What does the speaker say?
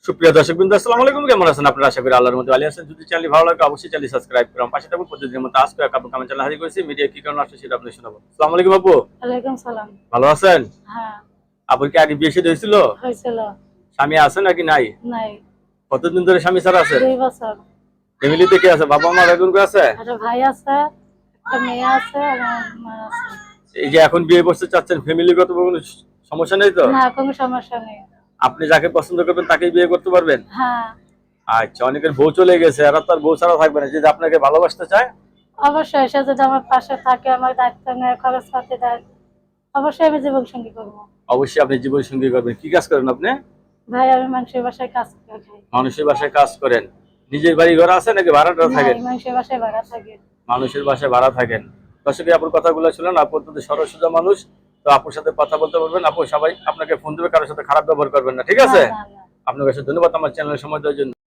সুপ্রিয় দর্শকবৃন্দ, আসসালামু আলাইকুম। কেমন আছেন আপনারা? আশা করি আল্লাহর মধ্যে ভালো আছেন। যদি চ্যানেল ভালো লাগে অবশ্যই চ্যানেল সাবস্ক্রাইব করুন, পাশে থাকুন। প্রতিদিনের মতো আজকে আপু কামেন্ট চ্যানেল হাজির করেছি। মিডিয়া কি কারণে আসছে সেটা আপনাদের শোনাবো। আসসালামু আলাইকুম আপু। ওয়ালাইকুম সালাম। ভালো আছেন? হ্যাঁ, আপুর কি আগে বিয়ে শাদী হয়েছিল? হয়েছিল। স্বামী আছে নাকি নাই? নাই। কতদিন ধরে স্বামী ছাড়া আছেন? 2 বছর। ফ্যামিলিতে কে আছে? বাবা মা বেগুন কে আছে? একটা ভাই আছে, একটা মেয়ে আছে, আর আমার মা আছে। এই যে এখন বিয়ে করতে চাচ্ছেন, ফ্যামিলিগত কোনো সমস্যা নেই তো? না, কোনো সমস্যা নেই। আপনি যাকে পছন্দ করবেন তাকেই বিয়ে করতে পারবেন? হ্যাঁ, আচ্ছা, অনেকের বউ চলে গেছে, আর তার বউ ছাড়া থাকবে না, যদি আপনাকে ভালোবাসতে চায়। অবশ্যই সে যদি আমার পাশে থাকে, আমার দায়িত্ব নেয়, খরচ পাতি দেয়, অবশ্যই আমি জীবন সঙ্গী করবো। অবশ্যই আপনি জীবন সঙ্গী করবেন। কি কাজ করেন আপনি? ভাই, আমি মানুষের বাসায় কাজ করে খাই। মানুষের বাসায় কাজ করেন? নিজের বাড়ি ঘর আছে নাকি ভাড়াটা থাকেন? মানুষের বাসায় ভাড়া থাকে। মানুষের বাসায় ভাড়া থাকেন। দর্শক, আপুর কথাগুলো শুনলেন। আপু অত্যন্ত সরল সোজা মানুষ, তো আপুর সাথে কথা বলতে পারবেন। আপু সবাই আপনাকে ফোন দেবে, কারোর সাথে খারাপ ব্যবহার করবেন না, ঠিক না, আছে? না, না। আপনার কাছে ধন্যবাদ আমার চ্যানেলে সময় দেওয়ার জন্য।